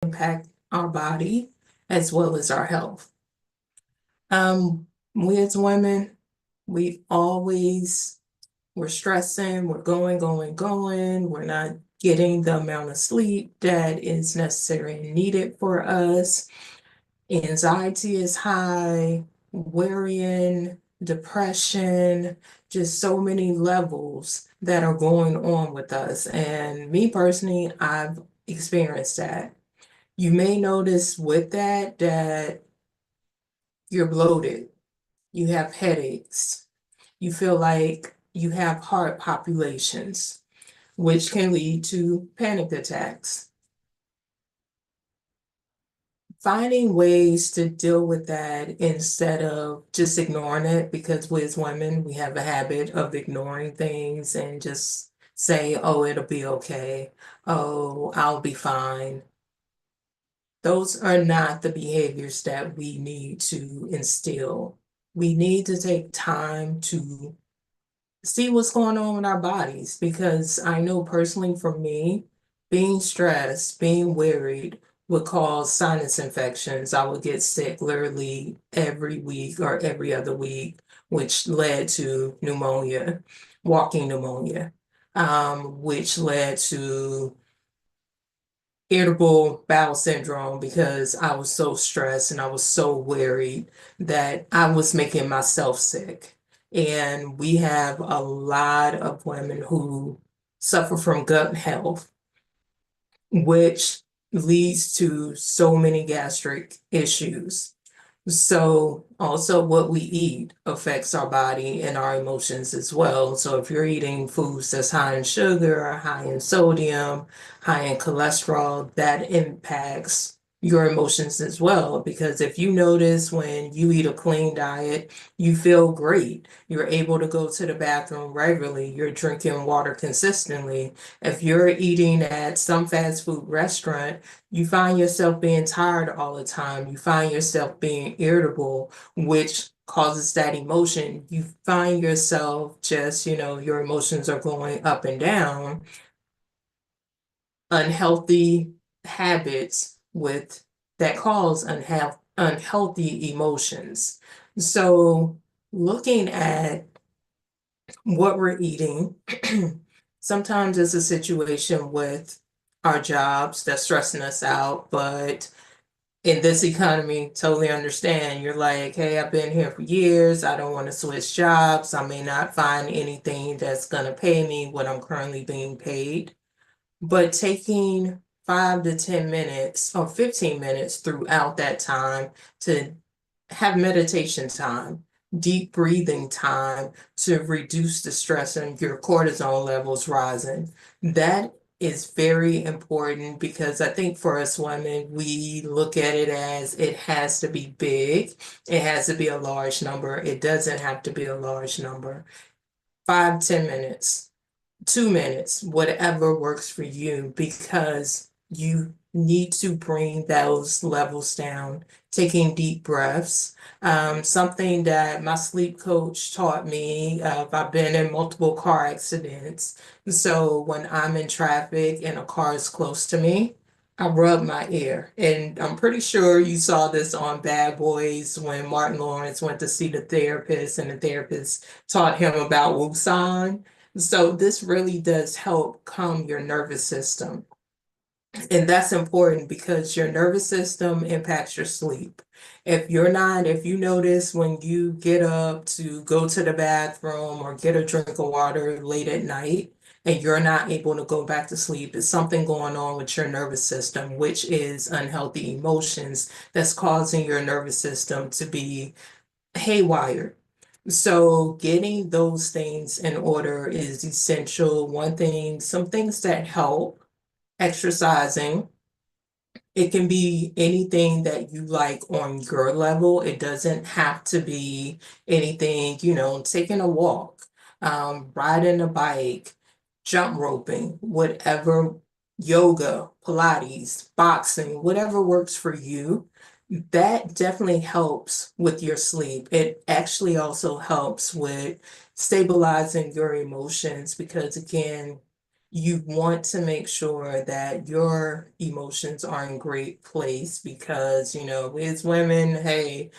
impact our body as well as our health. We as women, we always we're stressing, we're going. We're not getting the amount of sleep that is necessary and needed for us. Anxiety is high, worrying, depression, just so many levels that are going on with us. And me personally, I've experienced that. You may notice with that you're bloated, you have headaches, you feel like you have heart palpitations, which can lead to panic attacks. Finding ways to deal with that instead of just ignoring it, because we as women, we have a habit of ignoring things and just say, oh, it'll be okay. Oh, I'll be fine. Those are not the behaviors that we need to instill. We need to take time to see what's going on with our bodies, because I know personally for me, being stressed, being worried would cause sinus infections. I would get sick literally every week or every other week, which led to pneumonia, walking pneumonia, which led to irritable bowel syndrome because I was so stressed and I was so worried that I was making myself sick. And we have a lot of women who suffer from gut health, which leads to so many gastric issues. So also what we eat affects our body and our emotions as well. So if you're eating foods that's high in sugar, high in sodium, high in cholesterol, that impacts your emotions as well. Because if you notice when you eat a clean diet, you feel great. You're able to go to the bathroom regularly. You're drinking water consistently. If you're eating at some fast food restaurant, you find yourself being tired all the time. You find yourself being irritable, which causes that emotion. You find yourself just, your emotions are going up and down. Unhealthy habits with that cause unhealthy emotions. So looking at what we're eating, sometimes it's a situation with our jobs that's stressing us out, but in this economy, totally understand. You're like, hey, I've been here for years. I don't want to switch jobs. I may not find anything that's going to pay me what I'm currently being paid. But taking 5 to 10 minutes or 15 minutes throughout that time to have meditation time, deep breathing time to reduce the stress and your cortisol levels rising. That is very important because I think for us women, we look at it as it has to be big, it has to be a large number. It doesn't have to be a large number. 5, 10 minutes. 2 minutes, whatever works for you, because you need to bring those levels down, taking deep breaths. Something that my sleep coach taught me, I've been in multiple car accidents. So when I'm in traffic and a car is close to me, I rub my ear. And I'm pretty sure you saw this on Bad Boys when Martin Lawrence went to see the therapist and the therapist taught him about Wusan. So this really does help calm your nervous system. And that's important because your nervous system impacts your sleep. If you notice when you get up to go to the bathroom or get a drink of water late at night and you're not able to go back to sleep, it's something going on with your nervous system, which is unhealthy emotions that's causing your nervous system to be haywire. So getting those things in order is essential. One thing, some things that help, exercising. It can be anything that you like on your level. It doesn't have to be anything, taking a walk, riding a bike, jump roping, whatever, yoga, Pilates, boxing, whatever works for you. That definitely helps with your sleep. It actually also helps with stabilizing your emotions because, again, you want to make sure that your emotions are in great place because, as women, hey,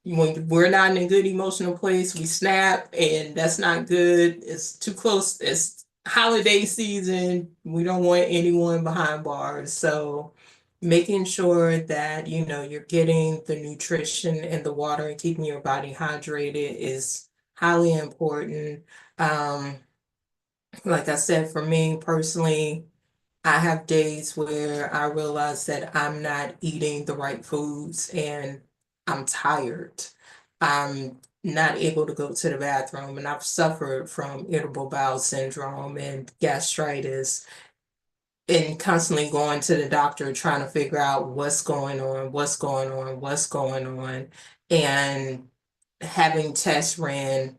when we're not in a good emotional place, we snap, and that's not good. It's too close. It's holiday season. We don't want anyone behind bars. So making sure that, you're getting the nutrition and the water and keeping your body hydrated is highly important. Um, like I said, for me personally, I have days where I realize that I'm not eating the right foods and I'm tired. I'm not able to go to the bathroom, and I've suffered from irritable bowel syndrome and gastritis and constantly going to the doctor trying to figure out what's going on, what's going on, what's going on, and having tests ran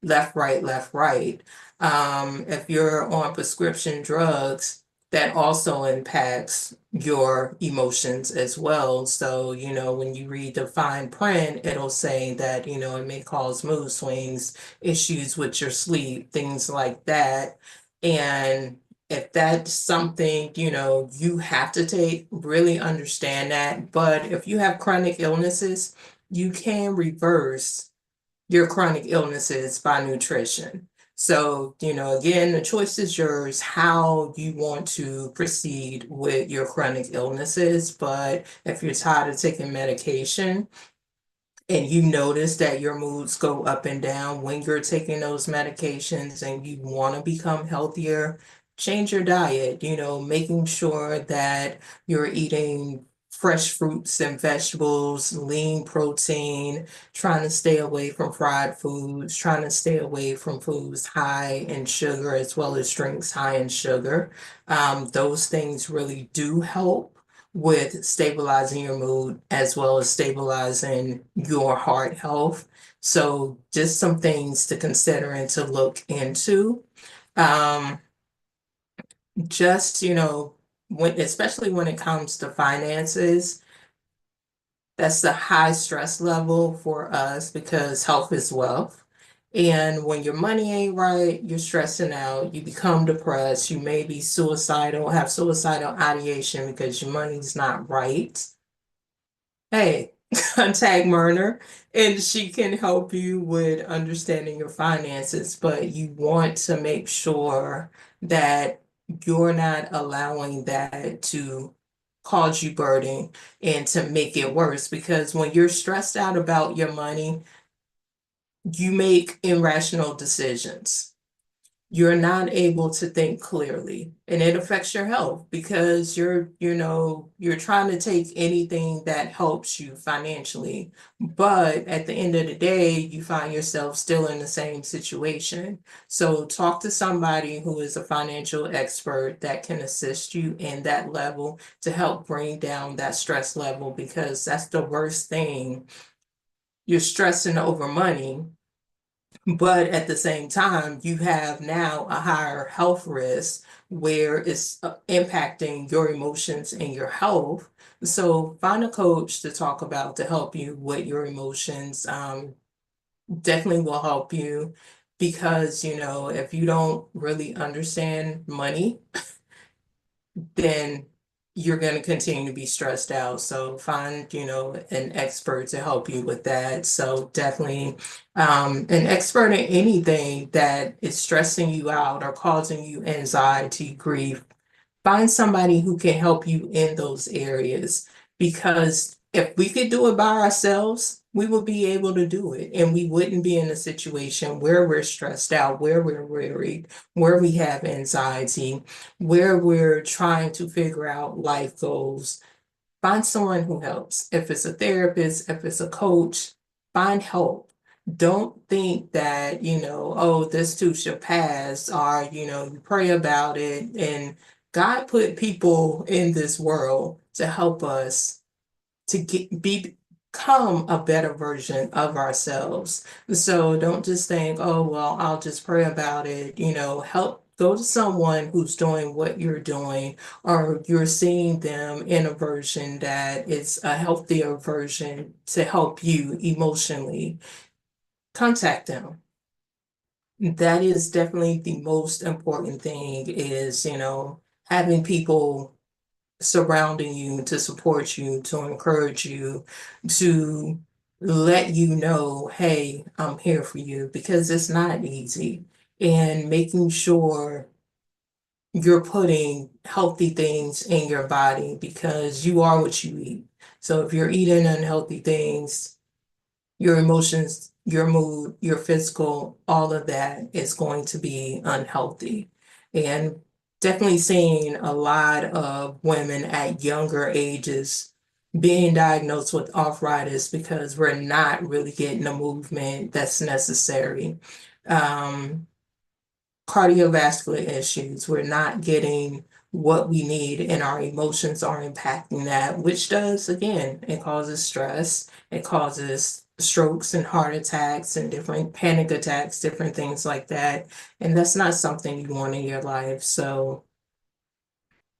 left, right. If you're on prescription drugs, that also impacts your emotions as well. So, when you read the fine print, it'll say that, it may cause mood swings, issues with your sleep, things like that. And if that's something, you have to take, really understand that. But if you have chronic illnesses, you can reverse your chronic illnesses by nutrition. So, again, the choice is yours how you want to proceed with your chronic illnesses. But if you're tired of taking medication, and you notice that your moods go up and down when you're taking those medications and you want to become healthier, change your diet, making sure that you're eating fresh fruits and vegetables, lean protein, trying to stay away from fried foods, trying to stay away from foods high in sugar as well as drinks high in sugar. Those things really do help with stabilizing your mood as well as stabilizing your heart health. So just some things to consider and to look into. Um, just, especially when it comes to finances, that's the high stress level for us because health is wealth. And when your money ain't right, you're stressing out, you become depressed, you may be suicidal, have suicidal ideation because your money's not right. Hey, contact Myrna, and she can help you with understanding your finances, but you want to make sure that you're not allowing that to cause you burden and to make it worse because when you're stressed out about your money, you make irrational decisions. You're not able to think clearly, and it affects your health because you're trying to take anything that helps you financially, but at the end of the day you find yourself still in the same situation. So talk to somebody who is a financial expert that can assist you in that level to help bring down that stress level because that's the worst thing. You're stressing over money, but at the same time, you have now a higher health risk where it's impacting your emotions and your health. So find a coach to talk about to help you with your emotions. Definitely will help you because, if you don't really understand money, then you're going to continue to be stressed out. So find, an expert to help you with that. So definitely an expert in anything that is stressing you out or causing you anxiety, grief, find somebody who can help you in those areas because if we could do it by ourselves, we would be able to do it and we wouldn't be in a situation where we're stressed out, where we're worried, where we have anxiety, where we're trying to figure out life goals. Find someone who helps. If it's a therapist, if it's a coach, find help. Don't think that, oh, this too shall pass, or, you pray about it. And God put people in this world to help us to become a better version of ourselves. So don't just think, oh, well, I'll just pray about it. Help go to someone who's doing what you're doing, or you're seeing them in a version that is a healthier version to help you emotionally. Contact them. That is definitely the most important thing is, having people surrounding you to support you, to encourage you, to let you know, hey, I'm here for you because it's not easy. And making sure you're putting healthy things in your body because you are what you eat. So if you're eating unhealthy things, your emotions, your mood, your physical, all of that is going to be unhealthy. And definitely seeing a lot of women at younger ages being diagnosed with arthritis because we're not really getting the movement that's necessary. Um, Cardiovascular issues, we're not getting what we need, and our emotions are impacting that, which does, again, it causes stress, it causes strokes and heart attacks and different panic attacks, different things like that. And that's not something you want in your life. So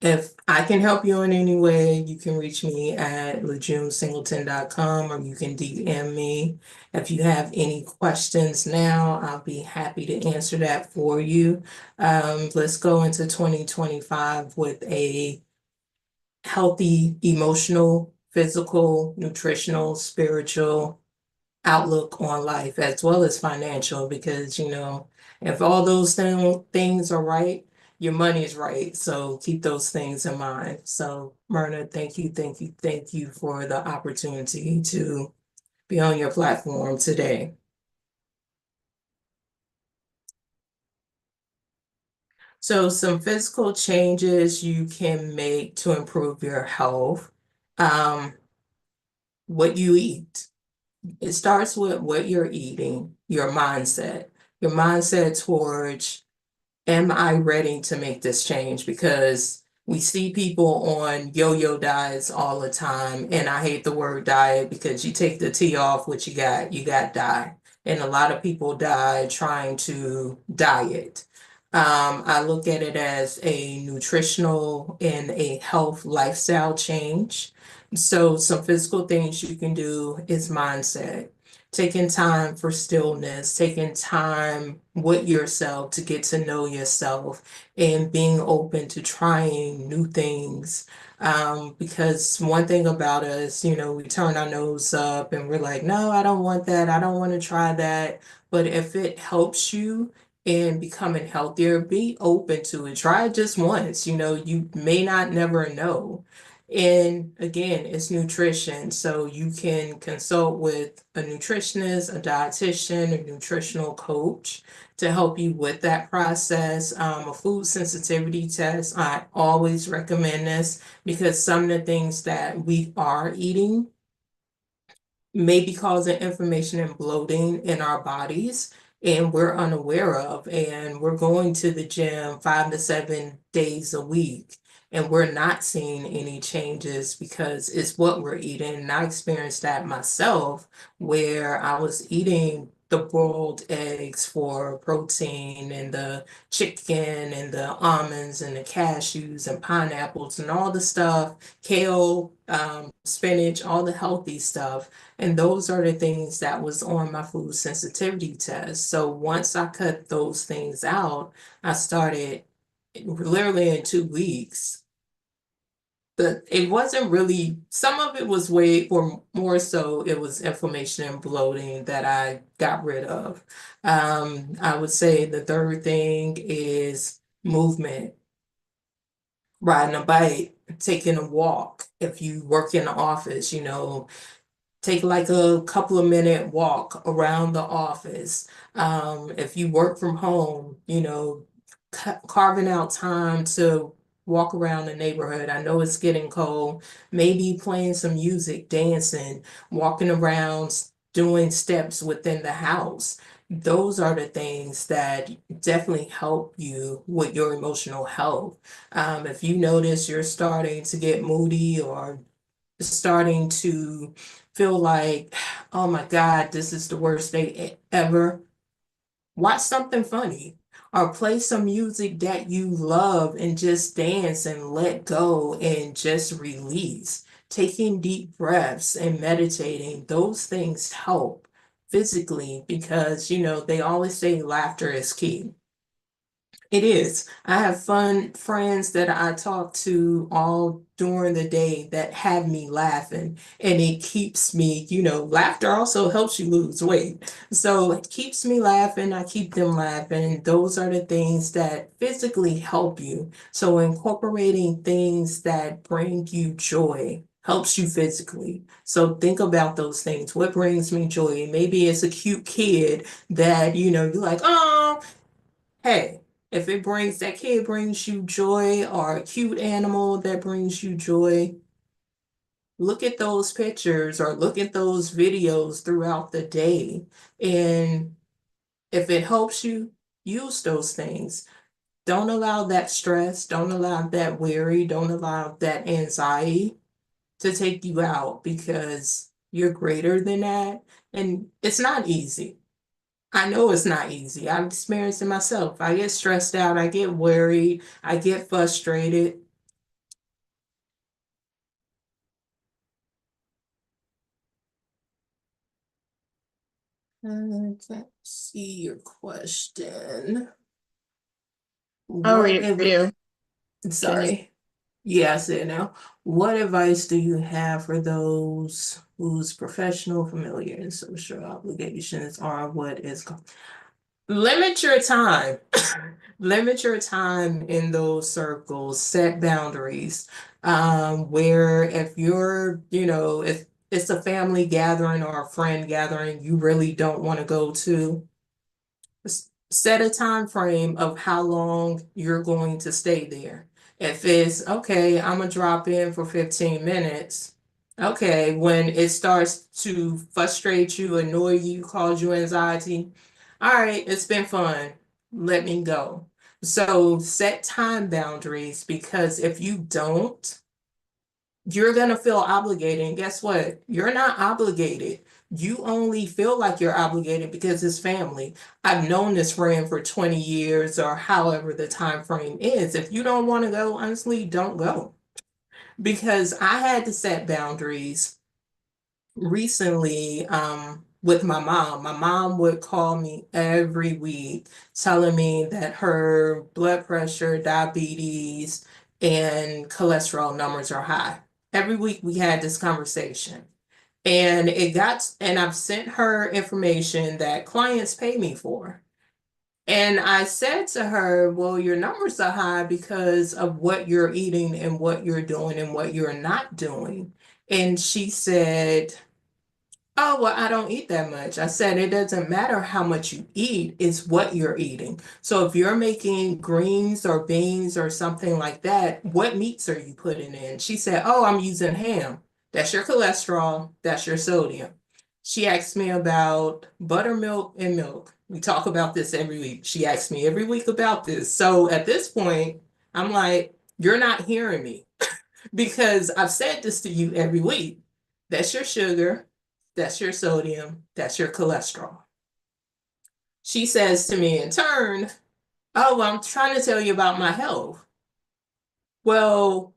if I can help you in any way, you can reach me at LaJuneSingleton.com or you can DM me. If you have any questions now, I'll be happy to answer that for you. Let's go into 2025 with a healthy, emotional, physical, nutritional, spiritual outlook on life as well as financial because if all those things are right, your money is right, so keep those things in mind. So Myrna, thank you for the opportunity to be on your platform today. So some physical changes you can make to improve your health. um, what you eat. It starts with what you're eating, your mindset towards, am I ready to make this change? Because we see people on yo-yo diets all the time, and I hate the word diet because you take the T off what you got die. And a lot of people die trying to diet. I look at it as a nutritional and a health lifestyle change. So some physical things you can do is mindset, taking time for stillness, taking time with yourself to get to know yourself, and being open to trying new things. Because one thing about us, we turn our nose up and we're like, no, I don't want that. I don't want to try that. But if it helps you in becoming healthier, be open to it. Try it just once. You may not never know. And again, it's nutrition. So you can consult with a nutritionist, a dietitian, a nutritional coach to help you with that process. A food sensitivity test, I always recommend this because some of the things that we are eating may be causing inflammation and bloating in our bodies and we're unaware of, and we're going to the gym 5 to 7 days a week and we're not seeing any changes because it's what we're eating. And I experienced that myself where I was eating the boiled eggs for protein and the chicken and the almonds and the cashews and pineapples and all the stuff, kale, spinach, all the healthy stuff, and those are the things that was on my food sensitivity test. So once I cut those things out, I started literally in 2 weeks. But it wasn't really, some of it was weight, or more so it was inflammation and bloating that I got rid of. I would say the third thing is movement, riding a bike, taking a walk. If you work in the office, take like a couple of minute walk around the office. If you work from home, carving out time to walk around the neighborhood. I know it's getting cold. Maybe playing some music, dancing, walking around, doing steps within the house. Those are the things that definitely help you with your emotional health. If you notice you're starting to get moody or starting to feel like, oh my God, this is the worst day ever, watch something funny or play some music that you love and just dance and let go and just release. Taking deep breaths and meditating, those things help. physically because, they always say laughter is key. It is. I have fun friends that I talk to all during the day that have me laughing, and it keeps me, laughter also helps you lose weight. So it keeps me laughing. I keep them laughing. Those are the things that physically help you. So incorporating things that bring you joy helps you physically. So think about those things. What brings me joy? Maybe it's a cute kid that, you're like, oh, hey, if it brings that kid brings you joy or a cute animal that brings you joy, look at those pictures or look at those videos throughout the day. And if it helps you, use those things. Don't allow that stress, don't allow that worry, don't allow that anxiety to take you out because you're greater than that. And it's not easy. I know it's not easy. I've experienced it myself. I get stressed out, I get worried, I get frustrated. Let's see your question. I'll What read it for if, you. Can you? sorry. Yeah, I said now. What advice do you have for those whose professional, familiar, and social obligations are what is limit your time. Limit your time in those circles. Set boundaries. Where if you're, if it's a family gathering or a friend gathering you really don't want to go to, set a time frame of how long you're going to stay there. If it's okay, I'm gonna drop in for 15 minutes. Okay, when it starts to frustrate you, annoy you, cause you anxiety, all right, it's been fun. Let me go. So set time boundaries because if you don't, you're going to feel obligated. And guess what? You're not obligated. You only feel like you're obligated because it's family. I've known this friend for 20 years or however the time frame is. If you don't want to go, honestly, don't go. Because I had to set boundaries recently with my mom. My mom would call me every week telling me that her blood pressure, diabetes, and cholesterol numbers are high. Every week we had this conversation. And I've sent her information that clients pay me for. And I said to her, well, your numbers are high because of what you're eating and what you're doing and what you're not doing. And she said, oh, well, I don't eat that much. I said it doesn't matter how much you eat, it's what you're eating. So if you're making greens or beans or something like that, what meats are you putting in? She said, oh, I'm using ham. That's your cholesterol, that's your sodium. She asked me about buttermilk and milk. We talk about this every week. She asked me every week about this. So at this point, I'm like, you're not hearing me because I've said this to you every week. That's your sugar, that's your sodium, that's your cholesterol. She says to me in turn, oh, well, I'm trying to tell you about my health. Well,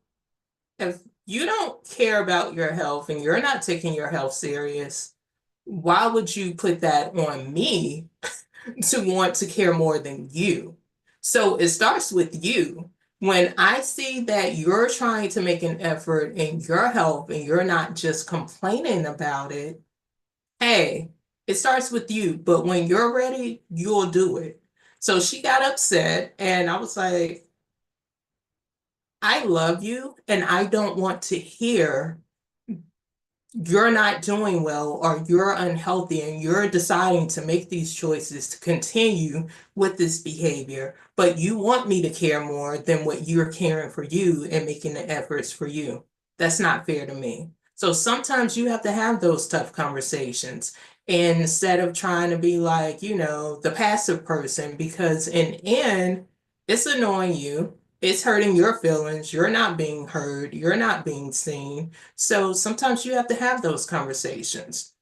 if you don't care about your health and you're not taking your health serious, why would you put that on me to want to care more than you? So it starts with you. When I see that you're trying to make an effort in your health and you're not just complaining about it, hey, it starts with you, but when you're ready, you'll do it. So she got upset, and I was like, I love you, and I don't want to hear you're not doing well or you're unhealthy and you're deciding to make these choices to continue with this behavior, but you want me to care more than what you're caring for you and making the efforts for you. That's not fair to me. So sometimes you have to have those tough conversations instead of trying to be like, the passive person, because in the end, it's annoying you. It's hurting your feelings. You're not being heard. You're not being seen. So sometimes you have to have those conversations.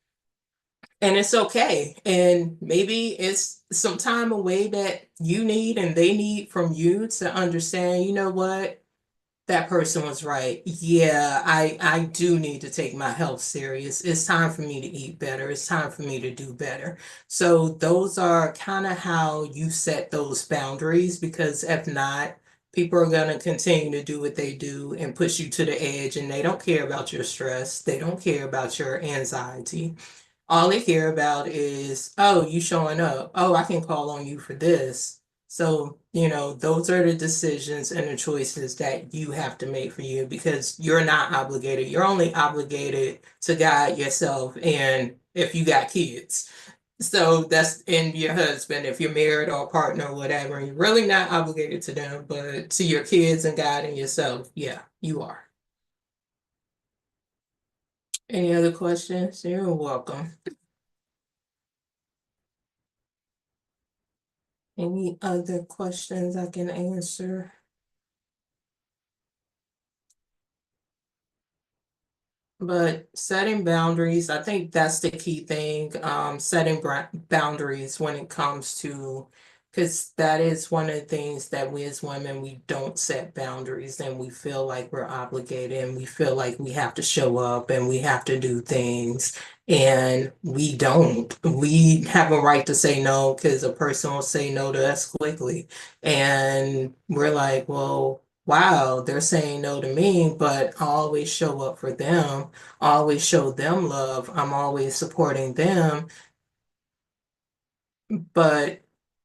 And it's okay. And maybe it's some time away that you need and they need from you to understand, you know what? that person was right. Yeah, I do need to take my health serious. It's time for me to eat better. It's time for me to do better. So those are kind of how you set those boundaries because if not, people are going to continue to do what they do and push you to the edge and they don't care about your stress. They don't care about your anxiety. All they care about is, oh, you showing up. Oh, I can call on you for this. So, those are the decisions and the choices that you have to make for you because you're not obligated. You're only obligated to guide yourself and if you got kids. So that's in your husband, if you're married or a partner or whatever, you're really not obligated to them, but to your kids and guiding yourself, yeah, you are. Any other questions? You're welcome. Any other questions I can answer? But setting boundaries, I think that's the key thing. Setting boundaries when it comes to, because that is one of the things that we as women, we don't set boundaries and we feel like we're obligated and we feel like we have to show up and we have to do things. And we don't. We have a right to say no because a person will say no to us quickly. And we're like, well, wow, they're saying no to me, but I always show up for them, I always show them love, I'm always supporting them, but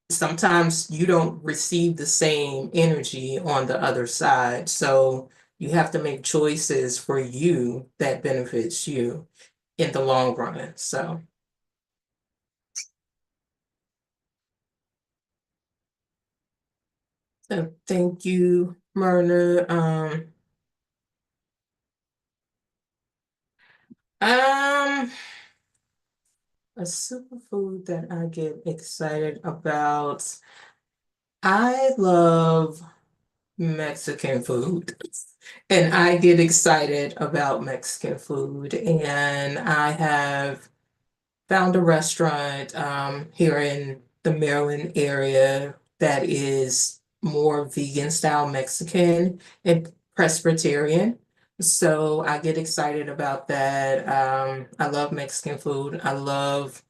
sometimes you don't receive the same energy on the other side. So you have to make choices for you that benefits you in the long run. So thank you, Myrna. Um, a superfood that I get excited about. I love Mexican food. And I get excited about Mexican food. And I have found a restaurant here in the Maryland area that is more vegan style Mexican and Presbyterian. So I get excited about that. I love Mexican food. I love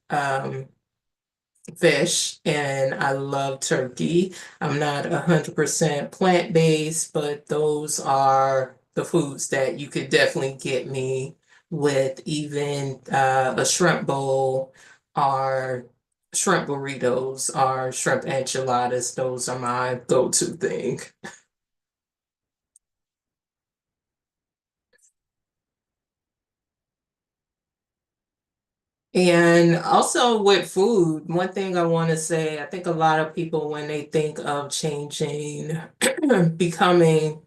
fish and I love turkey. I'm not 100% plant-based, but those are the foods that you could definitely get me with even a shrimp bowl or shrimp burritos or shrimp enchiladas. Those are my go-to thing. And also with food, one thing I want to say, I think a lot of people, when they think of changing, becoming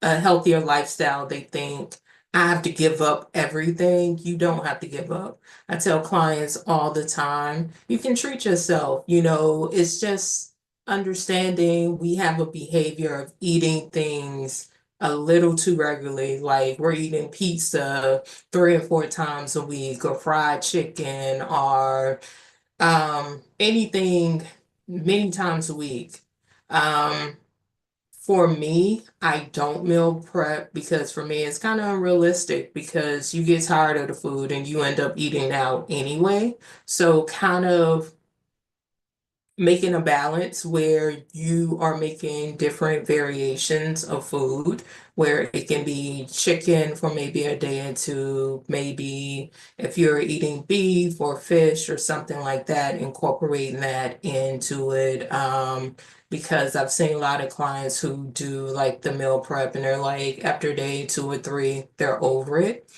a healthier lifestyle, they think I have to give up everything. You don't have to give up. I tell clients all the time, you can treat yourself. It's just understanding we have a behavior of eating things a little too regularly. Like we're eating pizza 3 or 4 times a week, or fried chicken, or anything many times a week. Um, for me, I don't meal prep because for me it's kind of unrealistic because you get tired of the food and you end up eating out anyway. So kind of making a balance where you are making different variations of food, where it can be chicken for maybe a day or two, maybe if you're eating beef or fish or something like that, incorporating that into it. Because I've seen a lot of clients who do like the meal prep and they're like, after day 2 or 3, they're over it.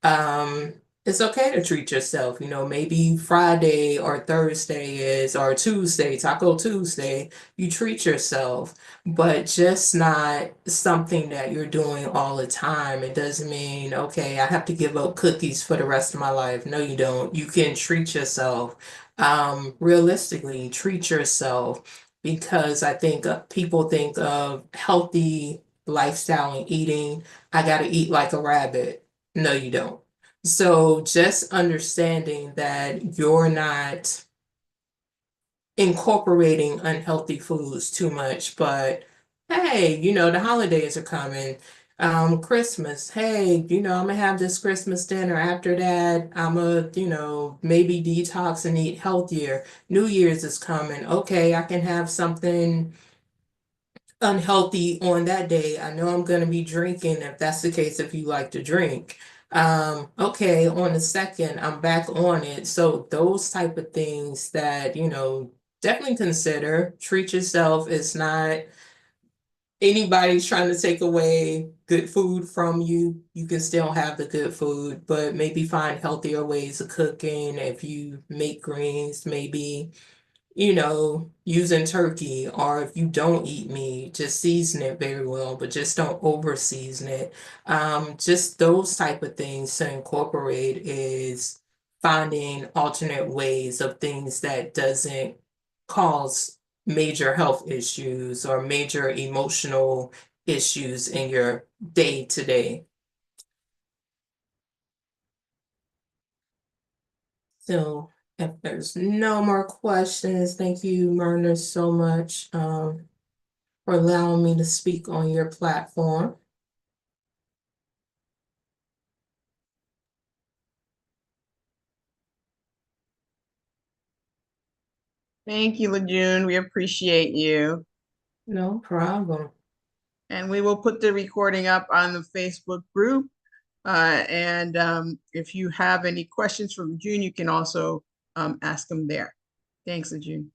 um, it's okay to treat yourself. Maybe Friday or Thursday is, or Tuesday, Taco Tuesday, you treat yourself, but just not something that you're doing all the time. It doesn't mean, okay, I have to give up cookies for the rest of my life. No, you don't. You can treat yourself. Realistically, treat yourself because I think people think of healthy lifestyle and eating. I got to eat like a rabbit. No, you don't. So just understanding that you're not incorporating unhealthy foods too much, but hey, the holidays are coming. Christmas, hey, I'm gonna have this Christmas dinner. After that, I'm gonna, maybe detox and eat healthier. New Year's is coming. Okay, I can have something unhealthy on that day. I know I'm going to be drinking if that's the case, if you like to drink. Okay, on the second, I'm back on it. So those type of things that, definitely consider. Treat yourself. It's not anybody's trying to take away good food from you. You can still have the good food, but maybe find healthier ways of cooking. If you make greens, maybe using turkey, or if you don't eat meat, just season it very well, but just don't over season it. Just those type of things to incorporate is finding alternate ways of things that doesn't cause major health issues or major emotional issues in your day to day. So if there's no more questions, thank you, Myrna, so much. For allowing me to speak on your platform. Thank you, LaJune. We appreciate you. No problem. And we will put the recording up on the Facebook group. And if you have any questions from June, you can also ask them there. Thanks, LaJune.